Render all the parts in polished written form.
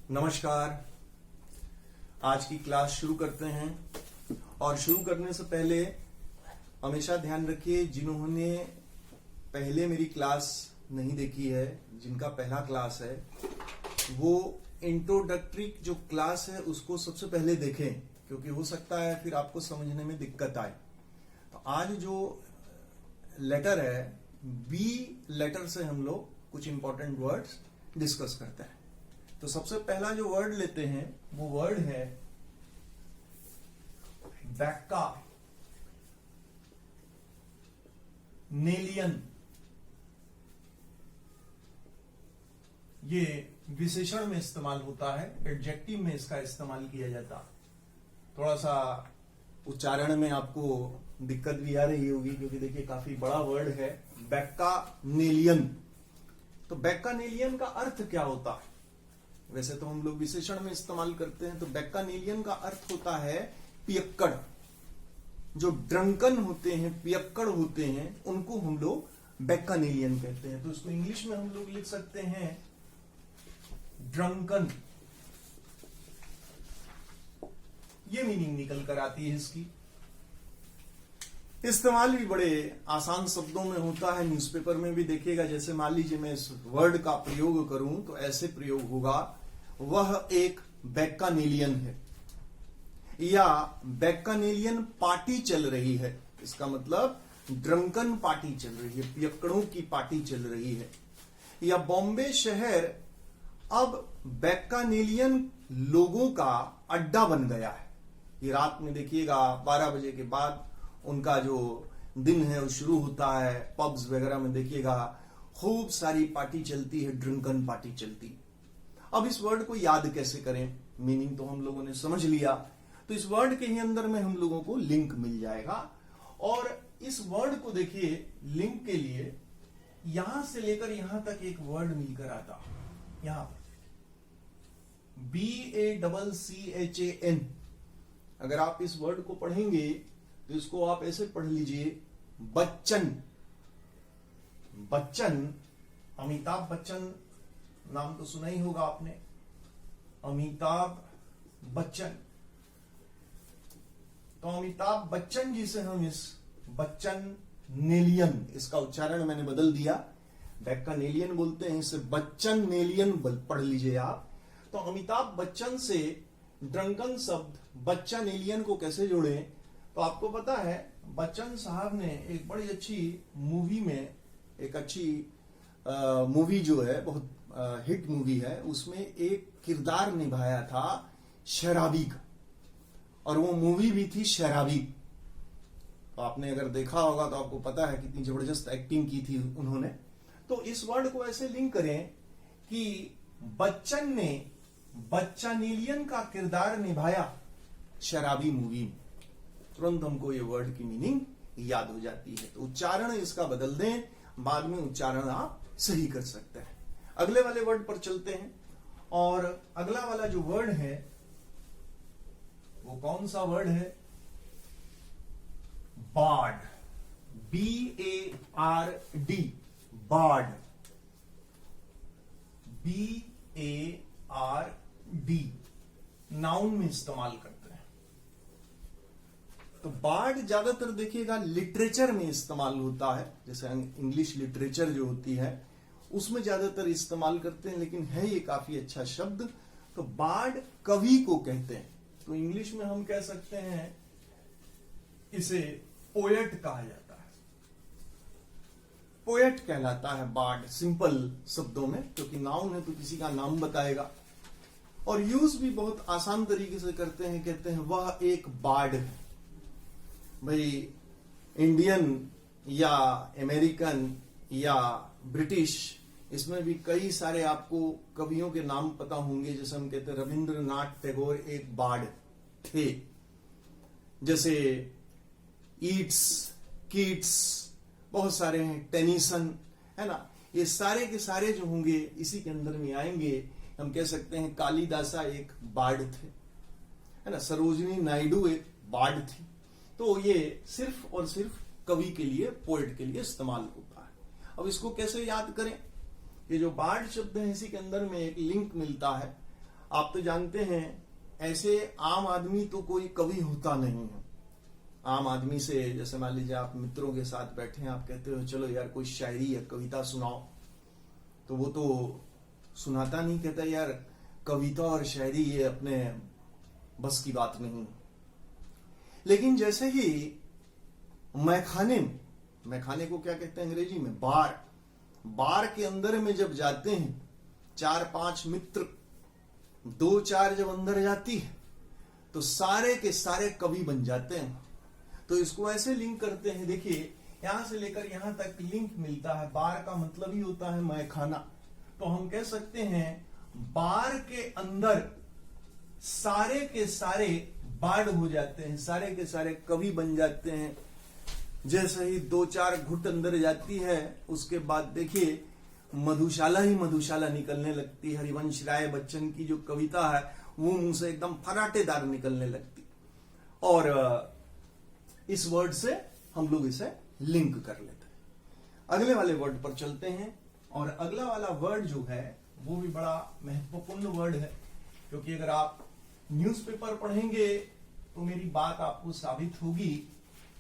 नमस्कार। आज की क्लास शुरू करते हैं और शुरू करने से पहले हमेशा ध्यान रखिए, जिन्होंने पहले मेरी क्लास नहीं देखी है, जिनका पहला क्लास है, वो इंट्रोडक्टरी जो क्लास है उसको सबसे पहले देखें, क्योंकि हो सकता है फिर आपको समझने में दिक्कत आए। तो आज जो लेटर है, बी लेटर से हम लोग कुछ इंपॉर्टेंट वर्ड्स डिस्कस करते हैं। तो सबसे पहला जो वर्ड लेते हैं वो वर्ड है बैक्का नेलियन। ये विशेषण में इस्तेमाल होता है, एडजेक्टिव में इसका इस्तेमाल किया जाता। थोड़ा सा उच्चारण में आपको दिक्कत भी आ रही होगी, क्योंकि देखिए काफी बड़ा वर्ड है बैक्का नेलियन। तो बैक्का नेलियन का अर्थ क्या होता है? वैसे तो हम लोग विशेषण में इस्तेमाल करते हैं, तो बैक्कानेलियन का अर्थ होता है पियक्कड़। जो ड्रंकन होते हैं, पियक्कड़ होते हैं, उनको हम लोग बैक्कानेलियन कहते हैं। तो इसको इंग्लिश में हम लोग लिख सकते हैं ड्रंकन। ये मीनिंग निकल कर आती है इसकी। इस्तेमाल भी बड़े आसान शब्दों में होता है, न्यूज़पेपर में भी देखिएगा। जैसे मान लीजिए मैं इस वर्ड का प्रयोग करूं तो ऐसे प्रयोग होगा, वह एक बैक्कानेलियन है, या बैक्कानेलियन पार्टी चल रही है। इसका मतलब ड्रंकन पार्टी चल रही है, पियक्कड़ों की पार्टी चल रही है। या बॉम्बे शहर अब बैक्कानेलियन लोगों का अड्डा बन गया है। ये रात में देखिएगा 12 बजे के बाद उनका जो दिन है वो शुरू होता है। पब्स वगैरह में देखिएगा खूब सारी पार्टी चलती है, ड्रिंकन पार्टी चलती है। अब इस वर्ड को याद कैसे करें? मीनिंग तो हम लोगों ने समझ लिया, तो इस वर्ड के ही अंदर में हम लोगों को लिंक मिल जाएगा। और इस वर्ड को देखिए, लिंक के लिए यहां से लेकर यहां तक एक वर्ड मिलकर आता, यहां पर BACCHAN। अगर आप इस वर्ड को पढ़ेंगे तो इसको आप ऐसे पढ़ लीजिए, बच्चन। बच्चन, अमिताभ बच्चन नाम तो सुना ही होगा आपने, अमिताभ बच्चन। तो अमिताभ बच्चन जी से हम इस बच्चन नेलियन, इसका उच्चारण मैंने बदल दिया, बैक्कानेलियन बोलते हैं, इसे बच्चन नेलियन पढ़ लीजिए आप। तो अमिताभ बच्चन से ड्रंकन शब्द बच्चानेलियन को कैसे जोड़े? तो आपको पता है, बच्चन साहब ने एक बड़ी अच्छी मूवी में, एक अच्छी मूवी जो है, बहुत हिट मूवी है, उसमें एक किरदार निभाया था शराबी का, और वो मूवी भी थी शराबी। तो आपने अगर देखा होगा तो आपको पता है कितनी जबरदस्त एक्टिंग की थी उन्होंने। तो इस वर्ड को ऐसे लिंक करें कि बच्चन ने बच्चानेलियन का किरदार निभाया शराबी मूवी में। तुरंत हमको ये वर्ड की मीनिंग याद हो जाती है। तो उच्चारण इसका बदल दें, बाद में उच्चारण आप सही कर सकते हैं। अगले वाले वर्ड पर चलते हैं, और अगला वाला जो वर्ड है वो कौन सा वर्ड है? Bard. BARD, bard. BARD noun में इस्तेमाल करते हैं। तो बार्ड ज्यादातर देखिएगा लिटरेचर में इस्तेमाल होता है, जैसे इंग्लिश लिटरेचर जो होती है उसमें ज्यादातर इस्तेमाल करते हैं, लेकिन है ये काफी अच्छा शब्द। तो बार्ड कवि को कहते हैं। तो इंग्लिश में हम कह सकते हैं इसे पोएट कहा जाता है, पोएट कहलाता है बार्ड, सिंपल शब्दों में, क्योंकि नाउन है तो किसी का नाम बताएगा। और यूज भी बहुत आसान तरीके से करते हैं, कहते हैं वह एक बार्ड है। भाई इंडियन या अमेरिकन या ब्रिटिश, इसमें भी कई सारे आपको कवियों के नाम पता होंगे। जैसे हम कहते हैं रविंद्रनाथ टैगोर एक बार्ड थे, जैसे ईट्स, कीट्स, बहुत सारे हैं, टेनिसन, है ना। ये सारे के सारे जो होंगे इसी के अंदर में आएंगे। हम कह सकते हैं कालिदासा एक बार्ड थे, है ना, सरोजिनी नायडू एक बार्ड थी। तो ये सिर्फ और सिर्फ कवि के लिए, पोएट के लिए इस्तेमाल होता है। अब इसको कैसे याद करें? ये जो बार्ड शब्द है इसी के अंदर में एक लिंक मिलता है। आप तो जानते हैं ऐसे आम आदमी तो कोई कवि होता नहीं है। आम आदमी से जैसे मान लीजिए आप मित्रों के साथ बैठे हैं, आप कहते हो चलो यार कोई शायरी या कविता सुनाओ, तो वो तो सुनाता नहीं, कहता यार कविता और शायरी ये अपने बस की बात नहीं। लेकिन जैसे ही मैखाने को क्या कहते हैं अंग्रेजी में, बार के अंदर में जब जाते हैं 4-5 मित्र, 2-4 जब अंदर जाती है तो सारे के सारे कवि बन जाते हैं। तो इसको ऐसे लिंक करते हैं, देखिए यहां से लेकर यहां तक लिंक मिलता है। बार का मतलब ही होता है मैखाना, तो हम कह सकते हैं बार के अंदर सारे के सारे बार्ड हो जाते हैं, सारे के सारे कवि बन जाते हैं। जैसे ही 2-4 घुट अंदर जाती है उसके बाद देखिए मधुशाला ही मधुशाला निकलने लगती है। हरिवंश राय बच्चन की जो कविता है वो मुंह से एकदम फराटेदार निकलने लगती, और इस वर्ड से हम लोग इसे लिंक कर लेते हैं। अगले वाले वर्ड पर चलते हैं, और अगला वाला वर्ड जो है वो भी बड़ा महत्वपूर्ण वर्ड है, क्योंकि अगर आप न्यूज़पेपर पढ़ेंगे तो मेरी बात आपको साबित होगी।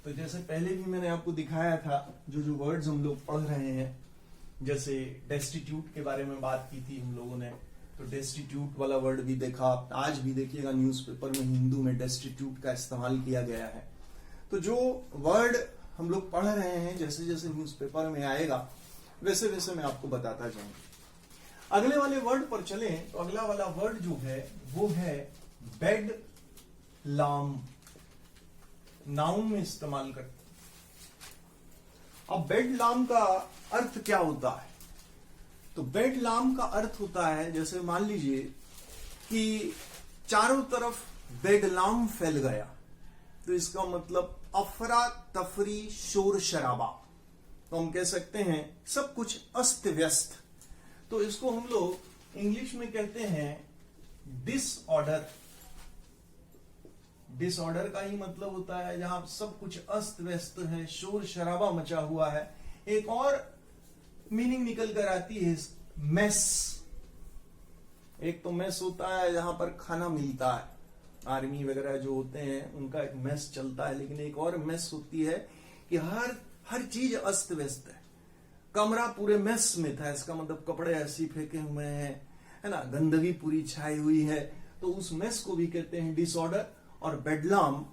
तो जैसे पहले भी मैंने आपको दिखाया था, जो वर्ड्स हम लोग पढ़ रहे हैं, जैसे डेस्टिट्यूट के बारे में बात की थी हम लोगों ने, तो डेस्टिट्यूट वाला वर्ड भी देखा। आज भी देखिएगा न्यूज़पेपर में हिंदू में डेस्टिट्यूट का इस्तेमाल किया गया है। तो जो वर्ड हम लोग पढ़ रहे हैं, जैसे जैसे न्यूज़पेपर में आएगा वैसे वैसे मैं आपको बताता जाऊंगा। अगले वाले वर्ड पर चलें तो अगला वाला वर्ड जो है वो है बेड लाम, नाउन में इस्तेमाल करते हैं। अब बेड लाम का अर्थ क्या होता है? तो बेड लाम का अर्थ होता है, जैसे मान लीजिए कि चारों तरफ बेड लाम फैल गया, तो इसका मतलब अफरा तफरी शोर शराबा, तो हम कह सकते हैं सब कुछ अस्त व्यस्त। तो इसको हम लोग इंग्लिश में कहते हैं डिसऑर्डर। डिसऑर्डर का ही मतलब होता है जहां सब कुछ अस्त व्यस्त है, शोर शराबा मचा हुआ है। एक और मीनिंग निकल कर आती है मेस। एक तो मेस होता है जहां पर खाना मिलता है, आर्मी वगैरह जो होते हैं उनका एक मेस चलता है, लेकिन एक और मेस होती है कि हर चीज अस्त व्यस्त है। कमरा पूरे मेस में था, इसका मतलब कपड़े ऐसी फेंके हुए हैं, है ना, गंदगी पूरी छाई हुई है, तो उस मेस को भी कहते हैं डिसऑर्डर। और बेडलाम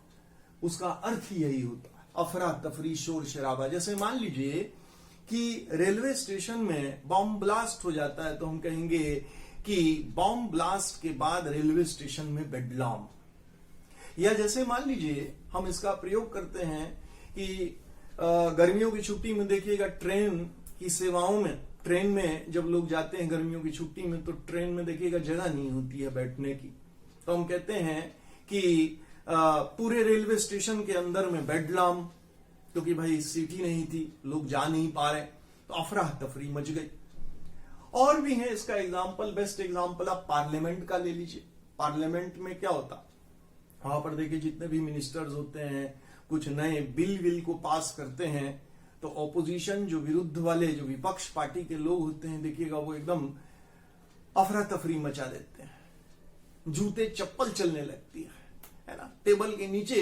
उसका अर्थ ही यही होता है, अफरा तफरी शोर शराबा। जैसे मान लीजिए कि रेलवे स्टेशन में बॉम्ब ब्लास्ट हो जाता है, तो हम कहेंगे कि बॉम्ब ब्लास्ट के बाद रेलवे स्टेशन में बेडलाम। या जैसे मान लीजिए हम इसका प्रयोग करते हैं कि गर्मियों की छुट्टी में देखिएगा ट्रेन की सेवाओं में, ट्रेन में जब लोग जाते हैं गर्मियों की छुट्टी में, तो ट्रेन में देखिएगा जगह नहीं होती है बैठने की, तो हम कहते हैं कि पूरे रेलवे स्टेशन के अंदर में बेडलाम, क्योंकि भाई सीट ही नहीं थी, लोग जा नहीं पा रहे, तो अफरा तफरी मच गई। और भी है इसका एग्जाम्पल, बेस्ट एग्जाम्पल आप पार्लियामेंट का ले लीजिए। पार्लियामेंट में क्या होता, वहां पर देखिए जितने भी मिनिस्टर्स होते हैं कुछ नए बिल को पास करते हैं, तो ऑपोजिशन जो विरुद्ध वाले जो विपक्ष पार्टी के लोग होते हैं, देखिएगा वो एकदम अफरा तफरी मचा देते हैं, जूते चप्पल चलने लगती है ना। टेबल के नीचे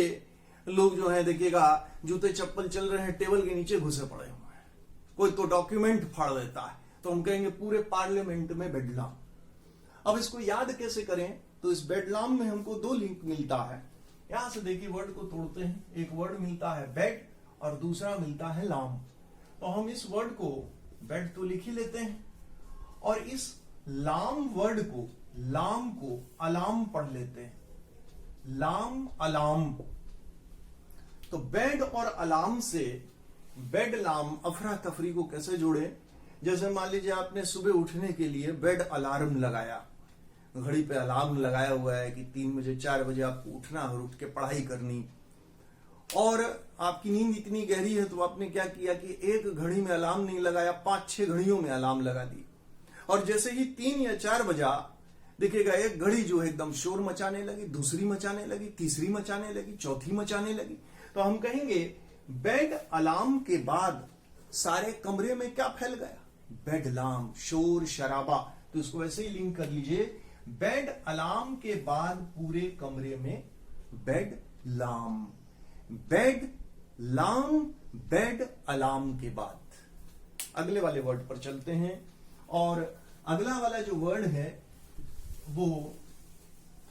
लोग जो है देखिएगा जूते चप्पल चल रहे हैं, टेबल के नीचे घुसे पड़े हुए हैं, कोई तो डॉक्यूमेंट फाड़ देता है, तो हम कहेंगे पूरे पार्लियामेंट में बेडलाम। अब इसको याद कैसे करें? तो इस बेडलाम में हमको 2 लिंक मिलता है। यहां से देखिए वर्ड को तोड़ते हैं, एक वर्ड मिलता है बेड और दूसरा मिलता है लाम। तो हम इस वर्ड को बेड तो लिख ही लेते हैं, और इस लाम वर्ड को, लाम को अलार्म पढ़ लेते हैं, लाम अलार्म। तो बेड और अलार्म से बेड लाम अफरा तफरी को कैसे जोड़े? जैसे मान लीजिए आपने सुबह उठने के लिए बेड अलार्म लगाया, घड़ी पे अलार्म लगाया हुआ है कि 3 बजे 4 बजे आपको उठना और उठ के पढ़ाई करनी, और आपकी नींद इतनी गहरी है तो आपने क्या किया कि एक घड़ी में अलार्म नहीं लगाया, 5-6 घड़ियों में अलार्म लगा दी, और जैसे ही 3 या 4 बजा देखिएगा एक घड़ी जो है एकदम शोर मचाने लगी, दूसरी मचाने लगी, तीसरी मचाने लगी, चौथी मचाने लगी। तो हम कहेंगे बेड अलार्म के बाद सारे कमरे में क्या फैल गया? बेडलाम, शोर शराबा। तो इसको ऐसे ही लिंक कर लीजिए, बेड अलार्म के बाद पूरे कमरे में बेड लार्म, बेड लार्म, बेड अलार्म के बाद। अगले वाले वर्ड पर चलते हैं, और अगला वाला जो वर्ड है वो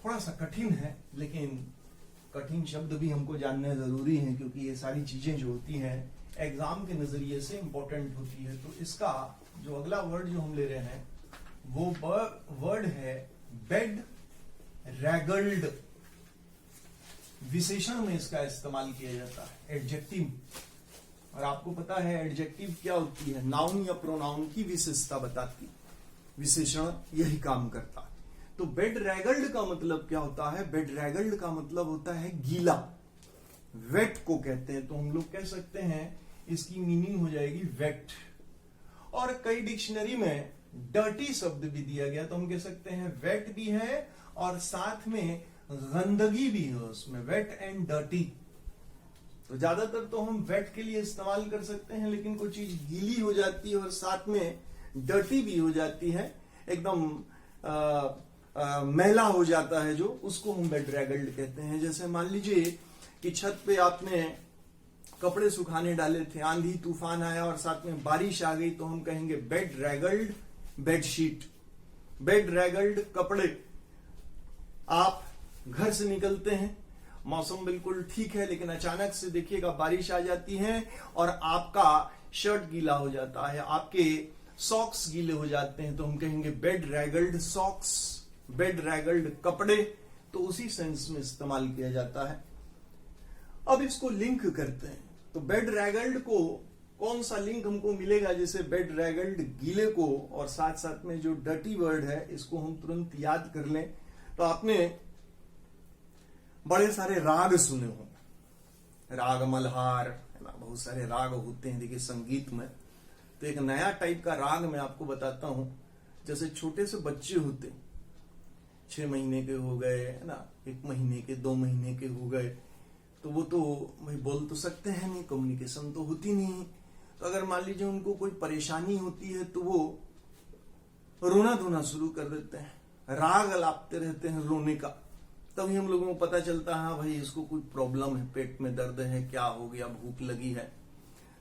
थोड़ा सा कठिन है, लेकिन कठिन शब्द भी हमको जानना जरूरी है, क्योंकि ये सारी चीजें जो होती हैं एग्जाम के नजरिए से इंपॉर्टेंट होती है। तो इसका जो अगला वर्ड जो हम ले रहे हैं वो वर्ड है बेड रैगल्ड। विशेषण में इसका इस्तेमाल किया जाता है, एडजेक्टिव। और आपको पता है एडजेक्टिव क्या होती है, नाउन या प्रोनाउन की विशेषता बताती, विशेषण यही काम करता है। तो बेड रैगल्ड का मतलब क्या होता है, बेड रैगल्ड का मतलब होता है गीला, वेट को कहते हैं। तो हम लोग कह सकते हैं इसकी मीनिंग हो जाएगी वेट। और कई डिक्शनरी में डर्टी शब्द भी दिया गया, तो हम कह सकते हैं वेट भी है और साथ में गंदगी भी है उसमें, वेट एंड डर्टी। तो ज्यादातर तो हम वेट के लिए इस्तेमाल कर सकते हैं, लेकिन कोई चीज गीली हो जाती है और साथ में डर्टी भी हो जाती है, एकदम मैला हो जाता है, जो उसको हम बेड रैगल्ड कहते हैं। जैसे मान लीजिए कि छत पे आपने कपड़े सुखाने डाले थे, आंधी तूफान आया और साथ में बारिश आ गई, तो हम कहेंगे बेड रैगल्ड बेडशीट, बेड रैगल्ड कपड़े। आप घर से निकलते हैं, मौसम बिल्कुल ठीक है, लेकिन अचानक से देखिएगा बारिश आ जाती है और आपका शर्ट गीला हो जाता है, आपके सॉक्स गीले हो जाते हैं, तो हम कहेंगे बेड रैगल्ड सॉक्स, बेड रैगल्ड कपड़े। तो उसी सेंस में इस्तेमाल किया जाता है। अब इसको लिंक करते हैं, तो बेड रैगल्ड को कौन सा लिंक हमको मिलेगा, जैसे बेड रैगल्ड गीले को और साथ साथ में जो डर्टी वर्ड है इसको हम तुरंत याद कर लें। तो आपने बड़े सारे राग सुने होंगे, राग मल्हार है ना, बहुत सारे राग होते हैं देखिए संगीत में। तो एक नया टाइप का राग मैं आपको बताता हूं। जैसे छोटे से बच्चे होते, 6 महीने के हो गए है ना, 1 महीने के, 2 महीने के हो गए, तो वो तो भाई बोल तो सकते हैं नहीं, कम्युनिकेशन तो होती नहीं। तो अगर मान लीजिए उनको कोई परेशानी होती है तो वो रोना धोना शुरू कर देते हैं, राग लापते रहते हैं रोने का। तभी हम लोगों को पता चलता है हाँ भाई इसको कोई प्रॉब्लम है, पेट में दर्द है, क्या हो गया, भूख लगी है।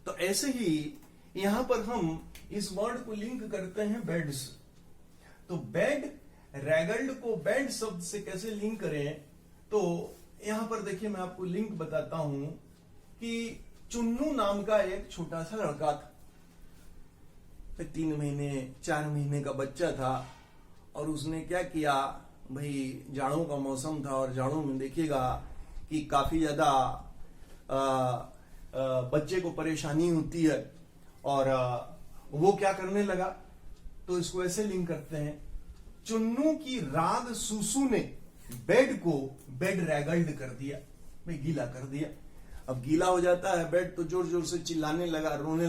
तो ऐसे ही यहां पर हम इस वर्ड को लिंक करते हैं बेड से। तो बेड रैगल्ड को बेड शब्द से कैसे लिंक करें, तो यहां पर देखिए मैं आपको लिंक बताता हूं कि चुन्नू नाम का एक छोटा सा लड़का था, 3 महीने 4 महीने का बच्चा था, और उसने क्या किया भाई, जाड़ों का मौसम था और जाड़ों में देखिएगा कि काफी ज्यादा बच्चे को परेशानी होती है, और वो क्या करने लगा, तो इसको ऐसे लिंक करते हैं, चुन्नू की राग सुसु ने बेड को बेड रैगल्ड कर दिया, भाई गीला कर दिया। अब गीला हो जाता है बेड, तो जोर जोर से चिल्लाने लगा, रोने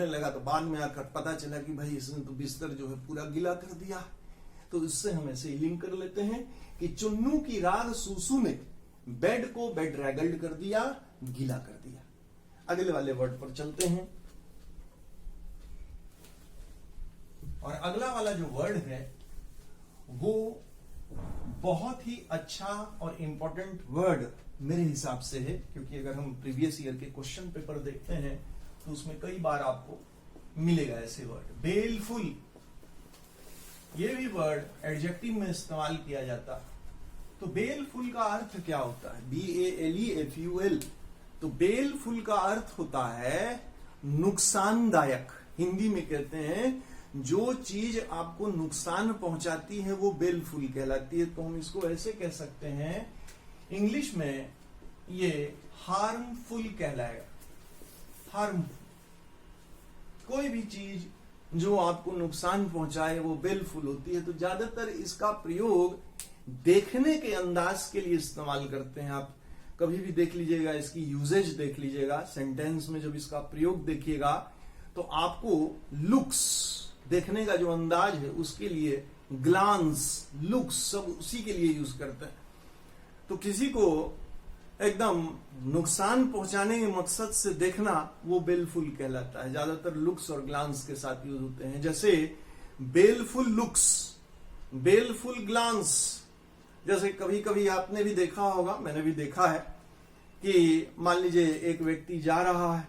लगा। तो बाद में आकर पता चला कि भाई इसने तो बिस्तर जो है पूरा गीला कर दिया। तो इससे हम ऐसे ही लिंक कर लेते हैं कि चुन्नू की राग सुसु ने बेड को बेड रैगल्ड कर दिया, गीला कर दिया। अगले वाले वर्ड पर चलते हैं, और अगला वाला जो वर्ड है वो बहुत ही अच्छा और इंपॉर्टेंट वर्ड मेरे हिसाब से है, क्योंकि अगर हम प्रीवियस ईयर के क्वेश्चन पेपर देखते हैं तो उसमें कई बार आपको मिलेगा ऐसे वर्ड। बेलफुल, ये भी वर्ड एडजेक्टिव में इस्तेमाल किया जाता है। तो बेलफुल का अर्थ क्या होता है, BALEFUL। तो बेलफुल का अर्थ होता है नुकसानदायक। हिंदी में कहते हैं जो चीज आपको नुकसान पहुंचाती है वो बेलफुल कहलाती है। तो हम इसको ऐसे कह सकते हैं, इंग्लिश में ये हार्मफुल कहलाएगा। हार्मफुल, कोई भी चीज जो आपको नुकसान पहुंचाए वो बेलफुल होती है। तो ज्यादातर इसका प्रयोग देखने के अंदाज के लिए इस्तेमाल करते हैं। आप कभी भी देख लीजिएगा, इसकी यूजेज देख लीजिएगा, सेंटेंस में जब इसका प्रयोग देखिएगा तो आपको लुक्स, देखने का जो अंदाज है उसके लिए ग्लांस, लुक्स, सब उसी के लिए यूज करते हैं। तो किसी को एकदम नुकसान पहुंचाने के मकसद से देखना वो बेलफुल कहलाता है। ज्यादातर लुक्स और ग्लांस के साथ यूज होते हैं। जैसे बेलफुल लुक्स, बेलफुल ग्लांस। जैसे कभी कभी आपने भी देखा होगा, मैंने भी देखा है कि मान लीजिए एक व्यक्ति जा रहा है,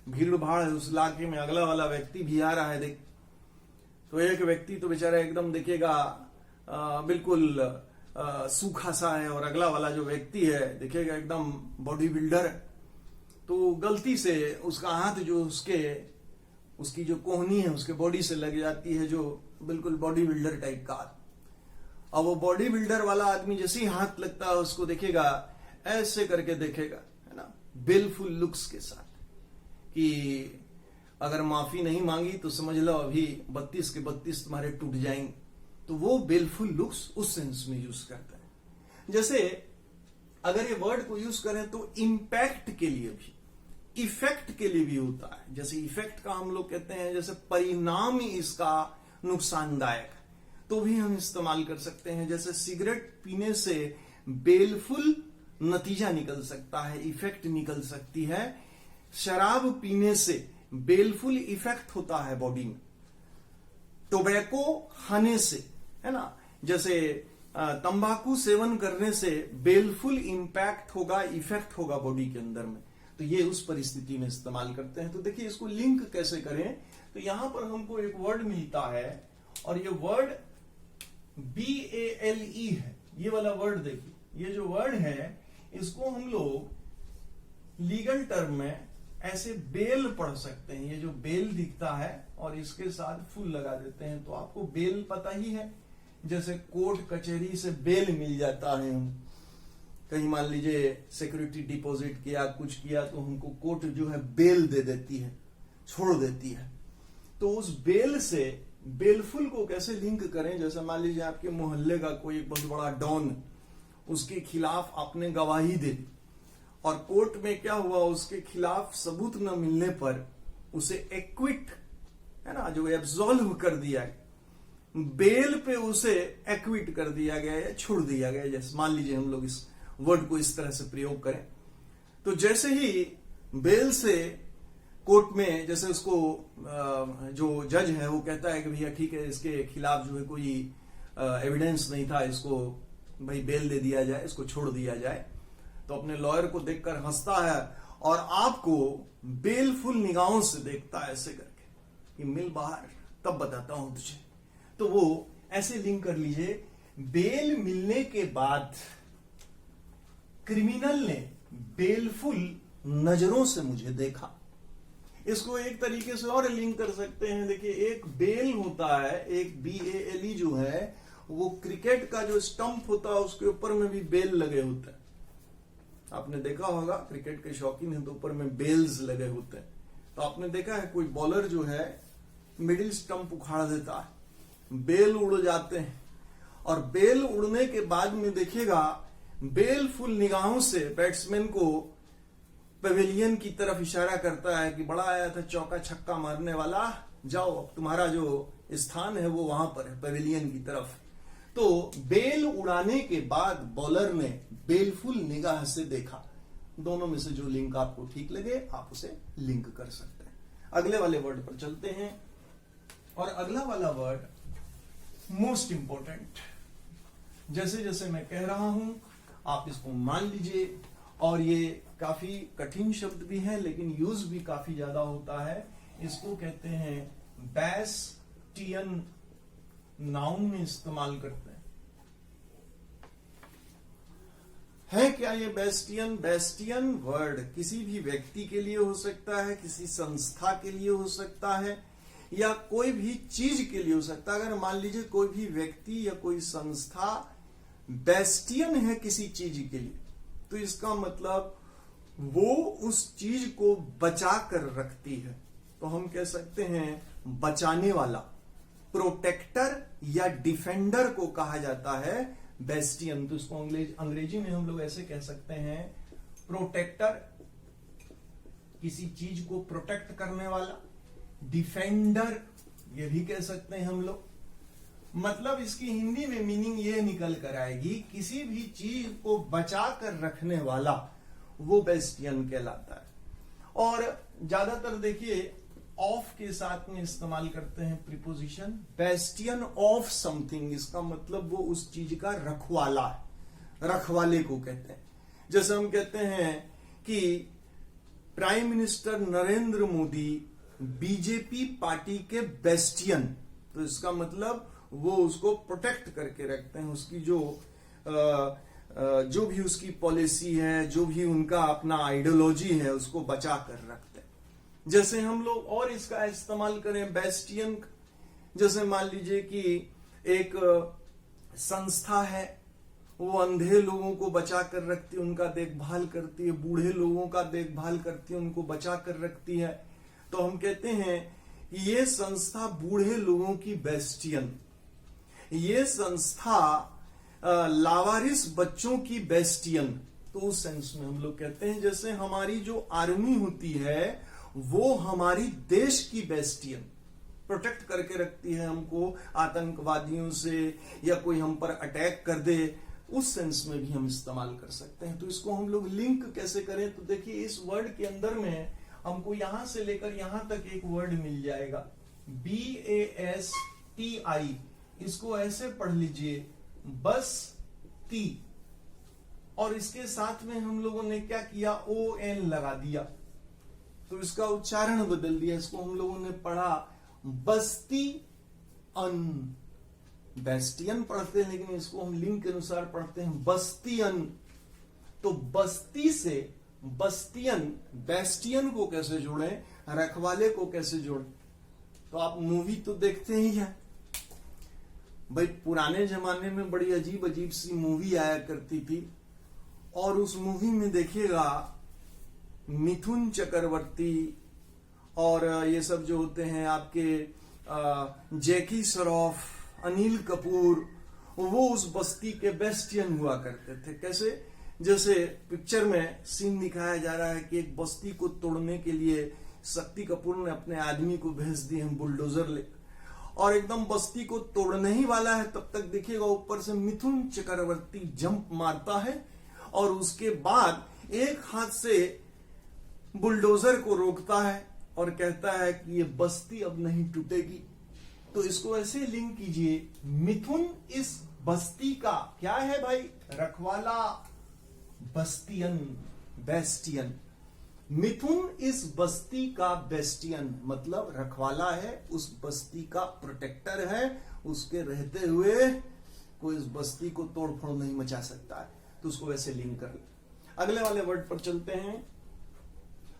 भीड़ भाड़ है उस इलाके में, अगला वाला व्यक्ति भी आ रहा है, देख तो एक व्यक्ति तो बेचारा एकदम दिखेगा बिल्कुल सूखा सा है, और अगला वाला जो व्यक्ति है दिखेगा एकदम बॉडी बिल्डर है। तो गलती से उसका हाथ जो उसकी जो कोहनी है उसके बॉडी से लग जाती है, जो बिल्कुल बॉडी बिल्डर टाइप का। अब वो बॉडी बिल्डर वाला आदमी जैसे ही हाथ लगता है उसको देखेगा, ऐसे करके देखेगा, है ना, बेलफुल लुक्स के साथ, कि अगर माफी नहीं मांगी तो समझ लो अभी 32 के 32 तुम्हारे टूट जाएंगे। तो वो बेलफुल लुक्स उस सेंस में यूज करता है। जैसे अगर ये वर्ड को यूज करें तो इंपैक्ट के लिए भी, इफेक्ट के लिए भी होता है। जैसे इफेक्ट का हम लोग कहते हैं जैसे परिणाम इसका नुकसानदायक है, तो भी हम इस्तेमाल कर सकते हैं। जैसे सिगरेट पीने से बेलफुल नतीजा निकल सकता है, इफेक्ट निकल सकती है। शराब पीने से बेलफुल इफेक्ट होता है बॉडी में। टोबैको खाने से, है ना, जैसे तंबाकू सेवन करने से बेलफुल इंपैक्ट होगा, इफेक्ट होगा बॉडी के अंदर में। तो ये उस परिस्थिति में इस्तेमाल करते हैं। तो देखिए इसको लिंक कैसे करें। तो यहां पर हमको एक वर्ड मिलता है, और ये वर्ड BALE है। ये वाला वर्ड देखिए, ये जो वर्ड है इसको हम लोग लीगल टर्म में ऐसे बेल पढ़ सकते हैं। ये जो बेल दिखता है और इसके साथ फुल लगा देते हैं, तो आपको बेल पता ही है। जैसे कोर्ट कचहरी से बेल मिल जाता है, हम कहीं मान लीजिए सिक्योरिटी डिपॉजिट किया, कुछ किया, तो हमको कोर्ट जो है बेल दे देती है, छोड़ देती है। तो उस बेल से बेलफुल को कैसे लिंक करें। जैसे मान लीजिए आपके मोहल्ले का कोई बहुत बड़ा डॉन, उसके खिलाफ आपने गवाही दे दी, और कोर्ट में क्या हुआ, उसके खिलाफ सबूत न मिलने पर उसे एक्विट, है ना, जो एब्सॉल्व कर दिया गया, बेल पे उसे एक्विट कर दिया गया या छोड़ दिया गया। जैसे मान लीजिए हम लोग इस वर्ड को इस तरह से प्रयोग करें, तो जैसे ही बेल से कोर्ट में, जैसे उसको जो जज है वो कहता है कि भैया ठीक है, इसके खिलाफ जो है कोई एविडेंस नहीं था, इसको भाई बेल दे दिया जाए, इसको छोड़ दिया जाए, तो अपने लॉयर को देखकर हंसता है और आपको बेलफुल निगाहों से देखता है ऐसे करके कि मिल बाहर, तब बताता हूं तुझे। तो वो ऐसे लिंक कर लीजिए, बेल मिलने के बाद क्रिमिनल ने बेलफुल नजरों से मुझे देखा। इसको एक तरीके से और लिंक कर सकते हैं। देखिए एक बेल होता है, एक BALE जो है, वो क्रिकेट का जो स्टंप होता है उसके ऊपर में भी बेल लगे होते हैं। आपने देखा होगा, क्रिकेट के शौकीन हैं तो ऊपर में बेल्स लगे होते हैं। तो आपने देखा है कोई बॉलर जो है मिडिल स्टंप उखाड़ देता है, बेल उड़ जाते हैं, और बेल उड़ने के बाद में देखिएगा बेलफुल निगाहों से बैट्समैन को पवेलियन की तरफ इशारा करता है कि बड़ा आया था चौका छक्का मारने वाला, जाओ अब तुम्हारा जो स्थान है वो वहां पर है, पवेलियन की तरफ। तो बेल उड़ाने के बाद बॉलर ने बेलफुल निगाह से देखा। दोनों में से जो लिंक आपको ठीक लगे आप उसे लिंक कर सकते हैं। अगले वाले वर्ड पर चलते हैं, और अगला वाला वर्ड मोस्ट इंपॉर्टेंट। जैसे जैसे मैं कह रहा हूं आप इसको मान लीजिए, और ये काफी कठिन शब्द भी है लेकिन यूज भी काफी ज्यादा होता है। इसको कहते हैं बेस्टियन, नाउन में इस्तेमाल करते हैं। है क्या ये बेस्टियन? बेस्टियन वर्ड किसी भी व्यक्ति के लिए हो सकता है, किसी संस्था के लिए हो सकता है, या कोई भी चीज के लिए हो सकता है। अगर मान लीजिए कोई भी व्यक्ति या कोई संस्था बेस्टियन है किसी चीज के लिए, तो इसका मतलब वो उस चीज को बचा कर रखती है। तो हम कह सकते हैं बचाने वाला, प्रोटेक्टर या डिफेंडर को कहा जाता है बेस्टियन। तो इसको अंग्रेजी में हम लोग ऐसे कह सकते हैं प्रोटेक्टर, किसी चीज को प्रोटेक्ट करने वाला। डिफेंडर ये भी कह सकते हैं हम लोग। मतलब इसकी हिंदी में मीनिंग ये निकल कर आएगी, किसी भी चीज को बचा कर रखने वाला वो बेस्टियन कहलाता है। और ज्यादातर देखिए ऑफ के साथ में इस्तेमाल करते हैं प्रीपोजिशन बेस्टियन ऑफ समथिंग। इसका मतलब वो उस चीज का रखवाला है, रखवाले को कहते हैं। जैसे हम कहते हैं कि prime minister Narendra Modi BJP party के बेस्टियन, तो इसका मतलब वो उसको प्रोटेक्ट करके रखते हैं, उसकी जो भी उसकी पॉलिसी है, जो भी उनका अपना आइडियोलॉजी है, उसको बचा कर रखते हैं। जैसे हम लोग और इसका इस्तेमाल करें बेस्टियन, जैसे मान लीजिए कि एक संस्था है, वो अंधे लोगों को बचा कर रखती है, उनका देखभाल करती है, बूढ़े लोगों का देखभाल करती है, उनको बचा कर रखती है, तो हम कहते हैं कि ये संस्था बूढ़े लोगों की बेस्टियन, ये संस्था लावारिस बच्चों की बेस्टियन। तो उस सेंस में हम लोग कहते हैं जैसे हमारी जो आर्मी होती है वो हमारी देश की बेस्टियन, प्रोटेक्ट करके रखती है हमको आतंकवादियों से, या कोई हम पर अटैक कर दे, उस सेंस में भी हम इस्तेमाल कर सकते हैं। तो इसको हम लोग लिंक कैसे करें, तो देखिए इस वर्ड के अंदर में हमको यहां से लेकर यहां तक एक वर्ड मिल जाएगा BASTI, इसको ऐसे पढ़ लीजिए बस्ती, और इसके साथ में हम लोगों ने क्या किया, ON लगा दिया, तो इसका उच्चारण बदल दिया। इसको हम लोगों ने पढ़ा बस्ती अन, बेस्टियन पढ़ते हैं लेकिन इसको हम लिंक के अनुसार पढ़ते हैं बस्तियन। तो बस्ती से बस्तियन, बेस्टियन को कैसे जोड़ें, रखवाले को कैसे जोड़ें। तो आप मूवी तो देखते ही हैं भाई, पुराने जमाने में बड़ी अजीब अजीब सी मूवी आया करती थी, और उस मूवी में देखिएगा मिथुन चक्रवर्ती और ये सब जो होते हैं आपके जैकी श्रॉफ, अनिल कपूर, वो उस बस्ती के बेस्टियन हुआ करते थे। कैसे, जैसे पिक्चर में सीन दिखाया जा रहा है कि एक बस्ती को तोड़ने के लिए शक्ति कपूर ने अपने आदमी को भेज दिए हैं बुलडोजर ले, और एकदम बस्ती को तोड़ने ही वाला है, तब तक देखिएगा ऊपर से मिथुन चक्रवर्ती जंप मारता है और उसके बाद एक हाथ से बुलडोजर को रोकता है और कहता है कि ये बस्ती अब नहीं टूटेगी। तो इसको ऐसे लिंक कीजिए, मिथुन इस बस्ती का क्या है भाई, रखवाला, बस्तियन, बेस्टियन। मिथुन इस बस्ती का बेस्टियन मतलब रखवाला है, उस बस्ती का प्रोटेक्टर है, उसके रहते हुए कोई इस बस्ती को तोड़ फोड़ नहीं मचा सकता है। तो उसको वैसे लिंक कर ले। अगले वाले वर्ड पर चलते हैं,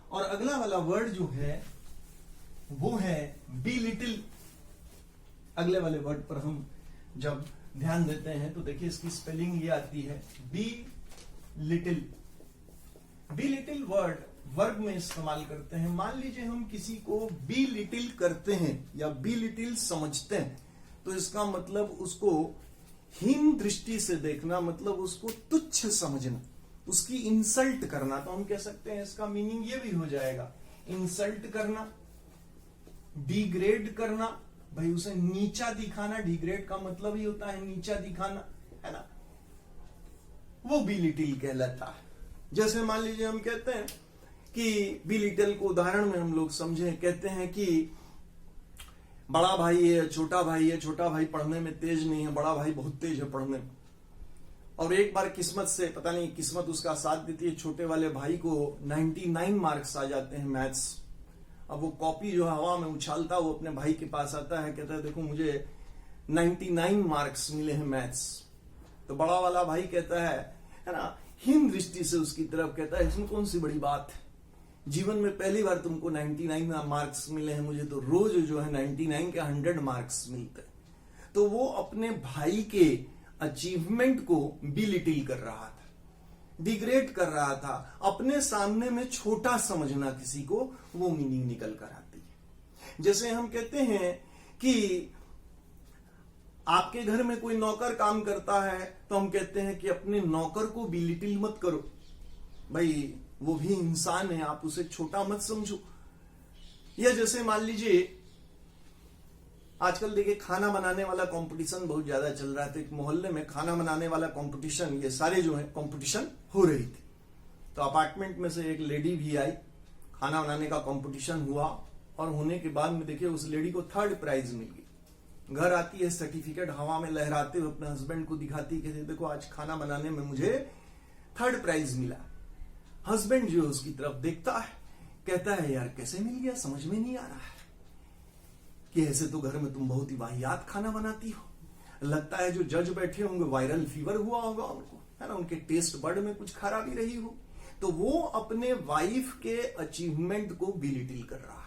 और अगला वाला वर्ड जो है वो है बी लिटिल। अगले वाले वर्ड पर हम जब ध्यान देते हैं तो देखिए इसकी स्पेलिंग ये आती है be little. Be little word verb में इस्तेमाल करते हैं। मान लीजिए हम किसी को बी लिटिल करते हैं या बी लिटिल समझते हैं, तो इसका मतलब उसको हीन दृष्टि से देखना, मतलब उसको तुच्छ समझना, उसकी इंसल्ट करना। तो हम कह सकते हैं इसका मीनिंग ये भी हो जाएगा इंसल्ट करना, डिग्रेड करना, भाई उसे नीचा दिखाना। डिग्रेड का मतलब ही होता है नीचा दिखाना, है ना, वो बी लिटिल कहलाता है। जैसे मान लीजिए हम कहते हैं कि बी लिटिल को उदाहरण में हम लोग समझें, कहते हैं कि बड़ा भाई है, छोटा भाई है, छोटा भाई पढ़ने में तेज नहीं है, बड़ा भाई बहुत तेज है पढ़ने में। और एक बार किस्मत से, पता नहीं किस्मत उसका साथ देती है, छोटे वाले भाई को 99 मार्क्स आ जाते हैं मैथ्स। अब वो कॉपी जो हवा में उछालता, वो अपने भाई के पास आता है, कहता है देखो मुझे 99 मार्क्स मिले हैं मैथ्स। तो बड़ा वाला भाई कहता है ना, हीन दृष्टि से उसकी तरफ कहता है इसमें कौन सी बड़ी बात है, जीवन में पहली बार तुमको 99 मार्क्स मिले हैं, मुझे तो रोज जो है 99 के 100 मार्क्स मिलते हैं। तो वो अपने भाई के अचीवमेंट को बिलिटिल कर रहा था, डिग्रेड कर रहा था, अपने सामने में छोटा समझना किसी को, वो मीनिंग निकल कर आती है। जैसे हम कहते हैं कि आपके घर में कोई नौकर काम करता है, तो हम कहते हैं कि अपने नौकर को बिलिटिल मत करो, भाई वो भी इंसान है, आप उसे छोटा मत समझो। या जैसे मान लीजिए आजकल देखिए खाना बनाने वाला कंपटीशन बहुत ज्यादा चल रहा था, एक मोहल्ले में खाना बनाने वाला कंपटीशन, ये सारे जो है कंपटीशन हो रही थी। तो अपार्टमेंट में से एक लेडी भी आई, खाना बनाने का कंपटीशन हुआ, और होने के बाद में देखिए उस लेडी को 3rd प्राइज मिल गई। घर आती है, सर्टिफिकेट हवा में लहराते हुए अपने हस्बैंड को दिखाती है, देखो आज खाना बनाने में मुझे 3rd प्राइज मिला। हस्बैंड जो उसकी तरफ देखता है, कहता है यार कैसे मिल गया, समझ में नहीं आ रहा है कि ऐसे तो घर में तुम बहुत ही वाहियात खाना बनाती हो। लगता है जो जज बैठे होंगे वायरल फीवर हुआ होगा उनको, है ना, उनके टेस्ट बर्ड में कुछ खराबी रही हो। तो वो अपने वाइफ के अचीवमेंट को बिलिटिल कर रहा है।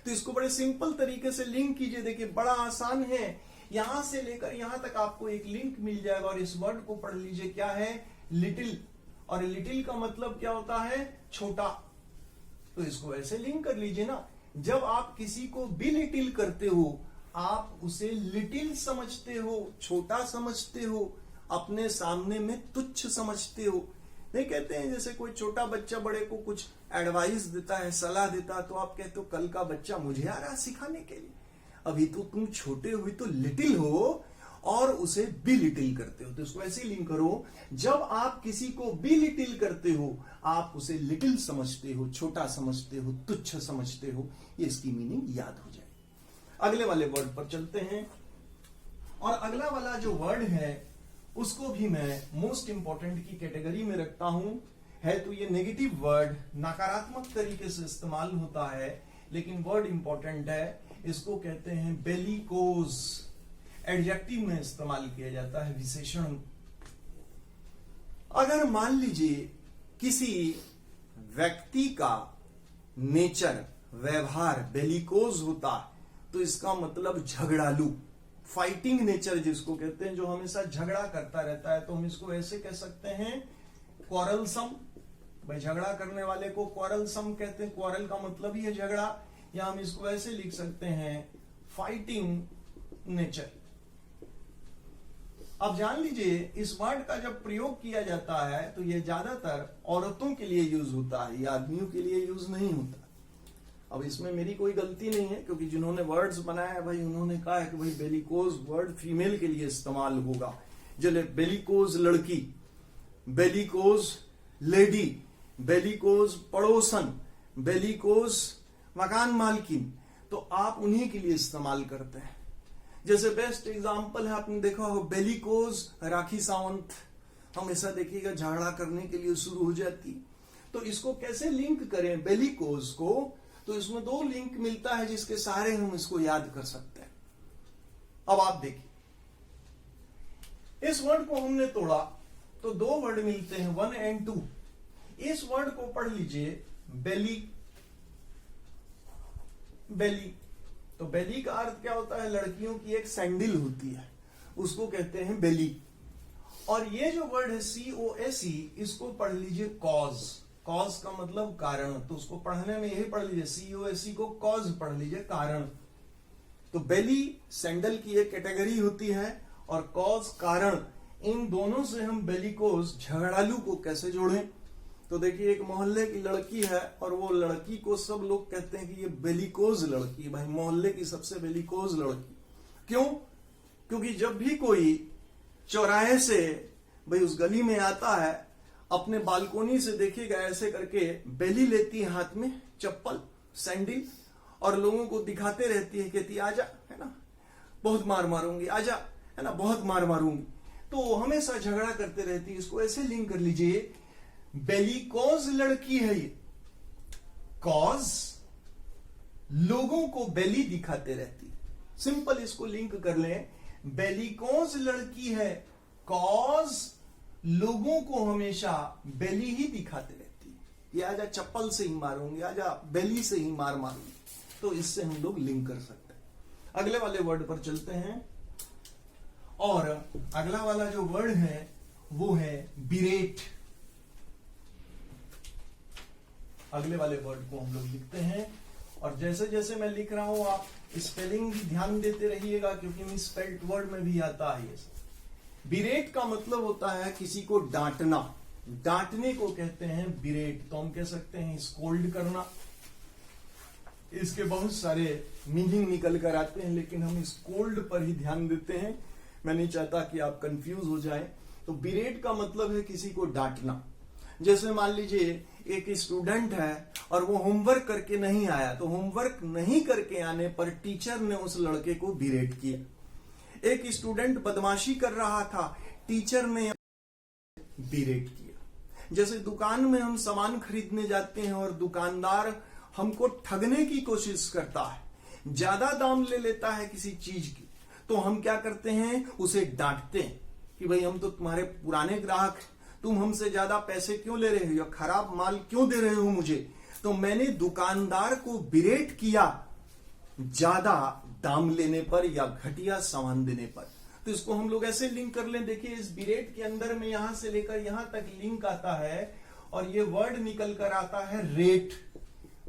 तो इसको बड़े सिंपल तरीके से लिंक कीजिए। देखिए बड़ा आसान है, यहां से लेकर यहां तक आपको एक लिंक मिल जाएगा और इस वर्ड को पढ़ लीजिए, क्या है, लिटिल। और लिटिल का मतलब क्या होता है, छोटा। तो इसको ऐसे लिंक कर लीजिए ना, जब आप किसी को बिलिटिल करते हो आप उसे लिटिल समझते हो, छोटा समझते हो, अपने सामने में तुच्छ समझते हो। नहीं कहते हैं जैसे कोई छोटा बच्चा बड़े को कुछ एडवाइस देता है, सलाह देता है, तो आप कहते हो कल का बच्चा मुझे आ रहा है सिखाने के लिए, अभी तो तुम छोटे हुए तो लिटिल हो और उसे बिलिटिल करते हो। तो इसको ऐसे ही लिंक करो, जब आप किसी को बिलिटिल करते हो आप उसे लिटिल समझते हो, छोटा समझते हो, तुच्छ समझते हो। ये इसकी मीनिंग याद हो जाए। अगले वाले वर्ड पर चलते हैं, और अगला वाला जो वर्ड है उसको भी मैं मोस्ट इंपॉर्टेंट की कैटेगरी में रखता हूं। है तो ये नेगेटिव वर्ड, नकारात्मक तरीके से इस्तेमाल होता है, लेकिन वर्ड इंपॉर्टेंट है। इसको कहते हैं बेलिकोज। एडजेक्टिव में इस्तेमाल किया जाता है, विशेषण। अगर मान लीजिए किसी व्यक्ति का नेचर, व्यवहार बेलिकोज होता है, तो इसका मतलब झगड़ालू, फाइटिंग नेचर जिसको कहते हैं, जो हमेशा झगड़ा करता रहता है। तो हम इसको ऐसे कह सकते हैं, क्वारलसम। भाई झगड़ा करने वाले को क्वारलसम कहते हैं, क्वारल का मतलब ही है झगड़ा। या हम इसको ऐसे लिख सकते हैं, फाइटिंग नेचर। अब जान लीजिए इस वर्ड का जब प्रयोग किया जाता है तो यह ज्यादातर औरतों के लिए यूज होता है, यह आदमियों के लिए यूज नहीं होता। अब इसमें मेरी कोई गलती नहीं है, क्योंकि जिन्होंने वर्ड्स बनाया है भाई उन्होंने कहा है कि भाई बेलिकोज वर्ड फीमेल के लिए इस्तेमाल होगा। जैसे बेलिकोज लड़की, बेलिकोज लेडी, बेलिकोज पड़ोसन, बेलिकोज मकान मालकिन, तो आप उन्हीं के लिए इस्तेमाल करते हैं। जैसे बेस्ट एग्जांपल है, आपने देखा हो बेलिकोज राखी सावंत, हमेशा देखिएगा झगड़ा करने के लिए शुरू हो जाती। तो इसको कैसे लिंक करें बेलिकोज को, तो इसमें 2 लिंक मिलता है जिसके सहारे हम इसको याद कर सकते हैं। अब आप देखिए इस वर्ड को हमने तोड़ा तो 2 वर्ड मिलते हैं, 1 और 2। इस वर्ड को पढ़ लीजिए, बेली। बेली, तो बेली का अर्थ क्या होता है, लड़कियों की एक सैंडल होती है, उसको कहते हैं बेली। और ये जो वर्ड है COSE, इसको पढ़ लीजिए कॉज। कॉज का मतलब कारण, तो उसको पढ़ने में यही पढ़ लीजिए, COSE को कॉज पढ़ लीजिए, कारण। तो बेली सैंडल की एक कैटेगरी होती है और कॉज कारण। इन दोनों से हम बेलिकोज झगड़ालू को कैसे जोड़ें, तो देखिए एक मोहल्ले की लड़की है और वो लड़की को सब लोग कहते हैं कि ये बेलिकोज लड़की है, भाई मोहल्ले की सबसे बेलिकोज लड़की। क्यों? क्योंकि जब भी कोई चौराहे से भाई उस गली में आता है, अपने बालकोनी से देखिएगा ऐसे करके बेली लेती है हाथ में, चप्पल सैंडल, और लोगों को दिखाते रहती है, कहती आजा, है ना, बहुत मार मारूंगी, आजा, है ना, बहुत मार मारूंगी। तो हमेशा झगड़ा करते रहती है। इसको ऐसे लिंक कर लीजिए, बेलिकोज लड़की है ये, कॉज लोगों को बेली दिखाते रहती है। सिंपल इसको लिंक कर लें, बेलिकोज लड़की है, कॉज लोगों को हमेशा बेली ही दिखाते रहती है। ये आजा चप्पल से ही मारूंगी, आजा बेली से ही मार मारूंगी। तो इससे हम लोग लिंक कर सकते हैं। अगले वाले वर्ड पर चलते हैं, और अगला वाला जो वर्ड है वो है बिरेट। अगले वाले वर्ड को हम लोग लिखते हैं, और जैसे जैसे मैं लिख रहा हूं आप स्पेलिंग भी ध्यान देते रहिएगा, क्योंकि मिसस्पेल्ड वर्ड में भी आता है ये। बिरेट का मतलब होता है किसी को डांटना, डांटने को कहते हैं बिरेट। तो हम कह सकते हैं स्कोल्ड करना। इसके बहुत सारे मीनिंग निकल कर आते हैं, लेकिन हम स्कोल्ड पर ही ध्यान देते हैं। मैं नहीं चाहता कि आप कंफ्यूज हो जाएं। तो बिरेट का मतलब है किसी को डांटना। जैसे मान लीजिए एक स्टूडेंट है और वो होमवर्क करके नहीं आया, तो होमवर्क नहीं करके आने पर टीचर ने उस लड़के को बिरेट किया। एक स्टूडेंट बदमाशी कर रहा था, टीचर ने बिरेट किया। जैसे दुकान में हम सामान खरीदने जाते हैं और दुकानदार हमको ठगने की कोशिश करता है, ज्यादा दाम ले लेता है किसी चीज की, तो हम क्या करते हैं, उसे डांटते हैं कि भाई हम तो तुम्हारे पुराने ग्राहक हैं, तुम हमसे ज्यादा पैसे क्यों ले रहे हो, खराब माल क्यों दे रहे हो मुझे। तो मैंने दुकानदार को बिरेट किया ज्यादा दाम लेने पर या घटिया सामान देने पर। तो इसको हम लोग ऐसे लिंक कर लें, देखिए इस बिरेट के अंदर में यहां से लेकर यहां तक लिंक आता है और ये वर्ड निकल कर आता है रेट।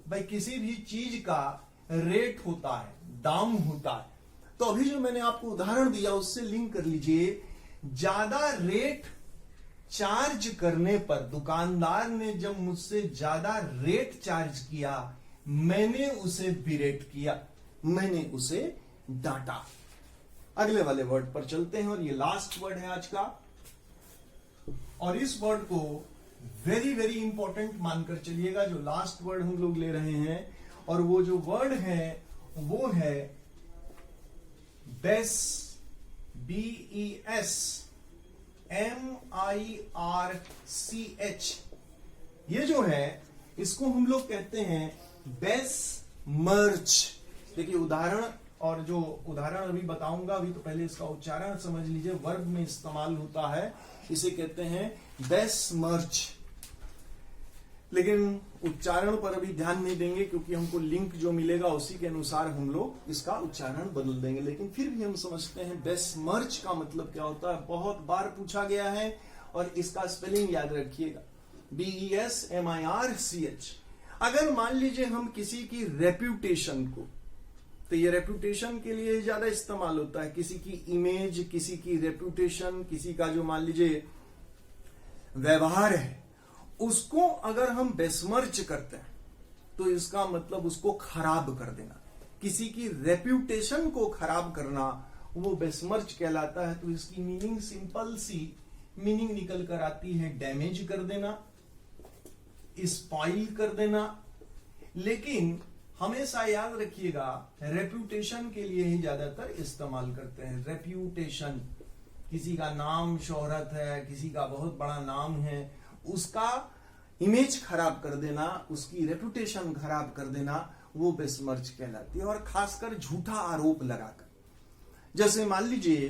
भाई किसी भी चीज का रेट होता है, दाम होता है। तो अभी जो मैंने आपको उदाहरण दिया उससे लिंक कर लीजिए, ज्यादा रेट चार्ज करने पर, दुकानदार ने जब मुझसे ज्यादा रेट चार्ज किया, मैंने उसे बिरेट किया, मैंने उसे डांटा। अगले वाले वर्ड पर चलते हैं और ये लास्ट वर्ड है आज का, और इस वर्ड को वेरी वेरी इंपॉर्टेंट मानकर चलिएगा। जो लास्ट वर्ड हम लोग ले रहे हैं और वो जो वर्ड है वो है बेस, BES MIRCH। ये जो है इसको हम लोग कहते हैं बेस मर्च। देखिए उदाहरण, और जो उदाहरण अभी बताऊंगा, अभी तो पहले इसका उच्चारण समझ लीजिए। वर्ब में इस्तेमाल होता है, इसे कहते हैं बेस मर्च। लेकिन उच्चारण पर अभी ध्यान नहीं देंगे क्योंकि हमको लिंक जो मिलेगा उसी के अनुसार हम लोग इसका उच्चारण बदल देंगे। लेकिन फिर भी हम समझते हैं बेस मर्च का मतलब क्या होता है, बहुत बार पूछा गया है और इसका स्पेलिंग याद रखिएगा, BES MIRCH। अगर मान लीजिए हम किसी की रेप्यूटेशन को, तो ये रेप्यूटेशन के लिए ज्यादा इस्तेमाल होता है, किसी की इमेज, किसी की रेप्यूटेशन, किसी का जो मान लीजिए व्यवहार है, उसको अगर हम बेसमर्च करते हैं तो इसका मतलब उसको खराब कर देना। किसी की रेप्यूटेशन को खराब करना वो बेसमर्च कहलाता है। तो इसकी मीनिंग सिंपल सी मीनिंग निकल कर आती है डैमेज कर देना, स्पॉइल कर देना। लेकिन हमेशा याद रखिएगा रेप्यूटेशन के लिए ही ज्यादातर इस्तेमाल करते हैं। रेप्यूटेशन, किसी का नाम शोहरत है, किसी का बहुत बड़ा नाम है, उसका इमेज खराब कर देना, उसकी रेपुटेशन खराब कर देना, वो बेसमर्च कहलाती है। और खासकर झूठा आरोप लगाकर, जैसे मान लीजिए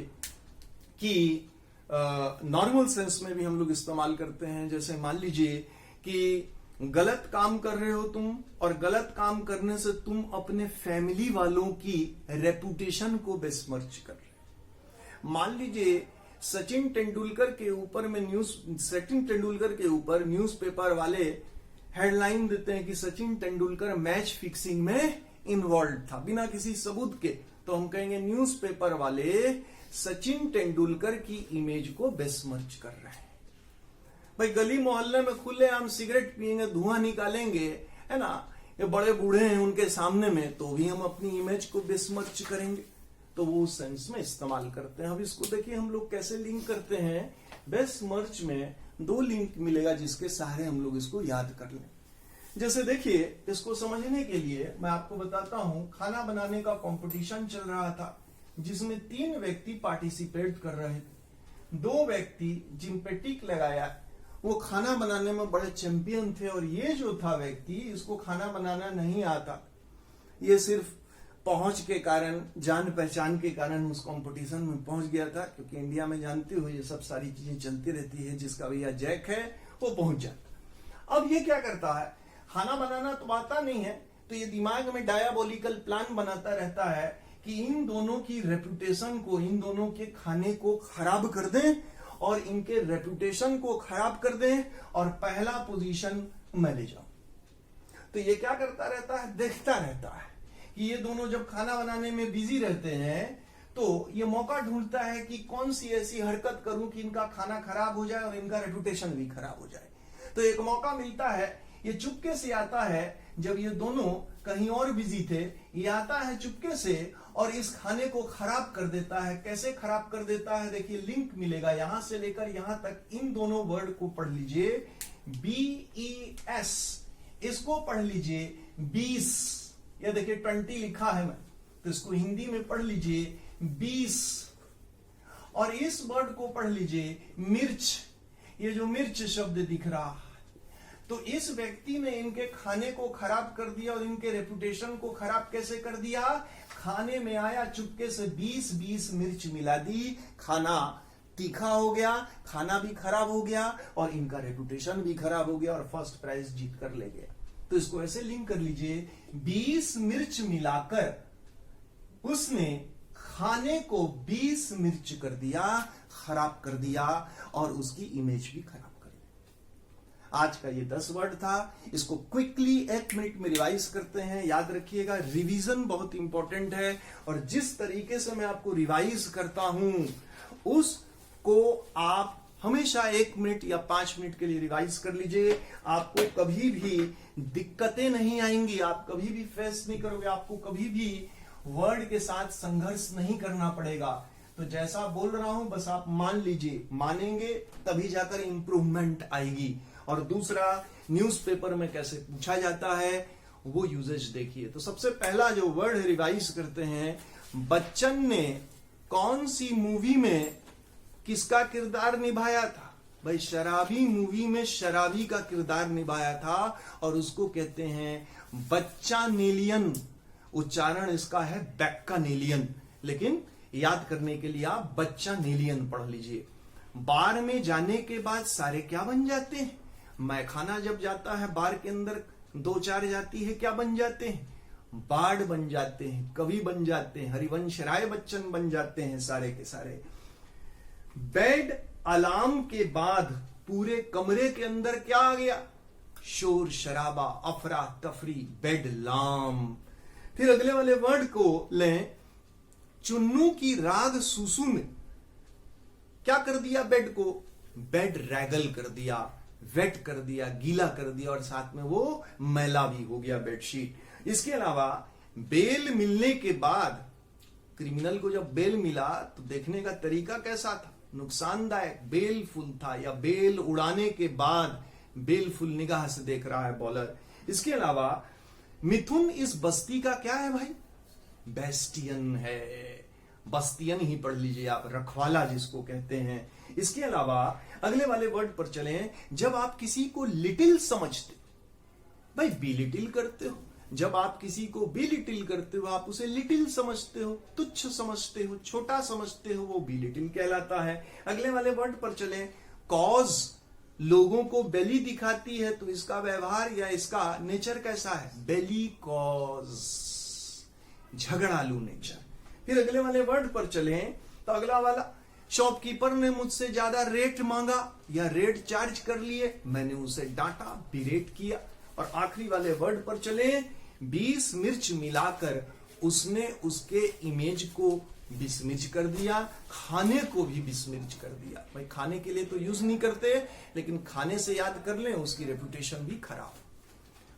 कि नॉर्मल सेंस में भी हम लोग इस्तेमाल करते हैं। जैसे मान लीजिए कि गलत काम कर रहे हो तुम, और गलत काम करने से तुम अपने फैमिली वालों की रेपुटेशन को बेसमर्च कर रहे हो। मान लीजिए सचिन तेंदुलकर के ऊपर न्यूज़पेपर वाले हेडलाइन देते हैं कि सचिन तेंदुलकर मैच फिक्सिंग में इन्वॉल्व था, बिना किसी सबूत के। तो हम कहेंगे न्यूज़पेपर वाले सचिन तेंदुलकर की इमेज को बेसमर्च कर रहे हैं। भाई गली मोहल्ले में खुलेआम सिगरेट पिएंगे, धुआं निकालेंगे, है ना, ये बड़े बूढ़े हैं उनके सामने में, तो भी हम अपनी इमेज को बेसमर्च करेंगे। तो वो उस सेंस में इस्तेमाल करते हैं। अब इसको देखिए हम लोग कैसे लिंक करते हैं। बेसमर्च में दो लिंक मिलेगा जिसके सहारे हम लोग इसको याद कर लें। जैसे देखिए, इसको समझने के लिए मैं आपको बताता हूं, खाना बनाने का कंपटीशन चल रहा था जिसमें 3 व्यक्ति पार्टिसिपेट कर रहे थे। 2 व्यक्ति जिन पे टिक लगाया वो खाना बनाने में बड़े चैंपियन थे, और ये जो था व्यक्ति, इसको खाना बनाना नहीं आता। ये सिर्फ पहुंच के कारण, जान पहचान के कारण उस कंपटीशन में पहुंच गया था, क्योंकि इंडिया में जानते हो ये सब सारी चीजें चलती रहती है, जिसका भैया जैक है वो पहुंच जाता। अब ये क्या करता है, खाना बनाना तो आता नहीं है, तो ये दिमाग में डायबोलिकल प्लान बनाता रहता है कि इन दोनों की रेपुटेशन को, इन दोनों के खाने को खराब कर दें और इनके रेपुटेशन को खराब कर दें और पहला पोजीशन मैं ले जाऊं। तो ये क्या करता रहता है, देखता रहता है कि ये दोनों जब खाना बनाने में बिजी रहते हैं तो ये मौका ढूंढता है कि कौन सी ऐसी हरकत करूं कि इनका खाना खराब हो जाए और इनका रेपुटेशन भी खराब हो जाए। तो एक मौका मिलता है, ये चुपके से आता है, जब ये दोनों कहीं और बिजी थे, ये आता है चुपके से और इस खाने को खराब कर देता है। कैसे खराब कर देता है, देखिए लिंक मिलेगा, यहां से लेकर यहां तक इन दोनों वर्ड को पढ़ लीजिए। BES, इसको पढ़ लीजिए 20। या देखिए 20 लिखा है मैं, तो इसको हिंदी में पढ़ लीजिए 20। और इस वर्ड को पढ़ लीजिए मिर्च। ये जो मिर्च शब्द दिख रहा है, तो इस व्यक्ति ने इनके खाने को खराब कर दिया। और इनके रेपुटेशन को खराब कैसे कर दिया? खाने में आया, चुपके से 20 मिर्च मिला दी, खाना तीखा हो गया, खाना भी खराब हो गया और इनका रेपुटेशन भी खराब हो गया और फर्स्ट प्राइज जीत कर ले गया। तो इसको ऐसे लिंक कर लीजिए, 20 मिर्च मिलाकर उसने खाने को 20 मिर्च कर दिया, खराब कर दिया और उसकी इमेज भी खराब कर दी। आज का ये 10 वर्ड था। इसको क्विकली 1 मिनट में रिवाइज करते हैं। याद रखिएगा, रिवीजन बहुत इंपॉर्टेंट है और जिस तरीके से मैं आपको रिवाइज करता हूं उसको आप हमेशा 1 मिनट या 5 मिनट के लिए रिवाइज कर लीजिए। आपको कभी भी दिक्कतें नहीं आएंगी, आप कभी भी फेस नहीं करोगे, आपको कभी भी वर्ड के साथ संघर्ष नहीं करना पड़ेगा। तो जैसा बोल रहा हूं बस आप मान लीजिए, मानेंगे तभी जाकर इंप्रूवमेंट आएगी। और दूसरा, न्यूज़पेपर में कैसे पूछा जाता है वो यूजेज देखिए। तो सबसे पहला जो वर्ड रिवाइज करते हैं, बच्चन ने कौन सी मूवी में किसका किरदार निभाया था? भाई शराबी मूवी में शराबी का किरदार निभाया था और उसको कहते हैं बच्चानेलियन। उच्चारण इसका है बैक्कानेलियन, लेकिन याद करने के लिए आप बच्चानेलियन पढ़ लीजिए। बार में जाने के बाद सारे क्या बन जाते हैं? मैखाना जब जाता है बार के अंदर 2-4 जाती है, क्या बन जाते हैं? बार्ड बन जाते हैं, कवि बन जाते हैं, हरिवंश राय बच्चन बन जाते हैं सारे के सारे। बेड अलार्म के बाद पूरे कमरे के अंदर क्या आ गया? शोर शराबा, अफरा तफरी, बेड लार्म। फिर अगले वाले वर्ड को लें, चुन्नू की राग सुसु ने क्या कर दिया? बेड को बेड रैगल कर दिया, वेट कर दिया, गीला कर दिया और साथ में वो मैला भी हो गया बेडशीट। इसके अलावा बेल मिलने के बाद, क्रिमिनल को जब बेल मिला तो देखने का तरीका कैसा था? नुकसानदायक, बेलफुल था, या बेल उड़ाने के बाद बेलफुल निगाह से देख रहा है बॉलर। इसके अलावा मिथुन इस बस्ती का क्या है भाई? बेस्टियन है। बस्तियन ही पढ़ लीजिए आप, रखवाला जिसको कहते हैं। इसके अलावा अगले वाले वर्ड पर चलें, जब आप किसी को लिटिल समझते, भाई बी लिटिल करते हो। जब आप किसी को बी लिटिल करते हो, आप उसे लिटिल समझते हो, तुच्छ समझते हो, छोटा समझते हो, वो बी लिटिल कहलाता है। अगले वाले वर्ड पर चलें, कॉज लोगों को बेली दिखाती है, तो इसका व्यवहार या इसका नेचर कैसा है? बेली कॉज, झगड़ालू नेचर। फिर अगले वाले वर्ड पर चलें तो अगला वाला, शॉपकीपर ने मुझसे ज्यादा रेट मांगा या रेट चार्ज कर लिए, मैंने उसे डांटा, बिरेट किया। और आखिरी वाले वर्ड पर चलें, 20 मिर्च मिलाकर उसने उसके इमेज को बिस्मिर्च कर दिया, खाने को भी बिस्मिर्च कर दिया। भाई खाने के लिए तो यूज नहीं करते, लेकिन खाने से याद कर लें, उसकी रेपुटेशन भी खराब।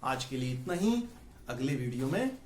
आज के लिए इतना ही, अगले वीडियो में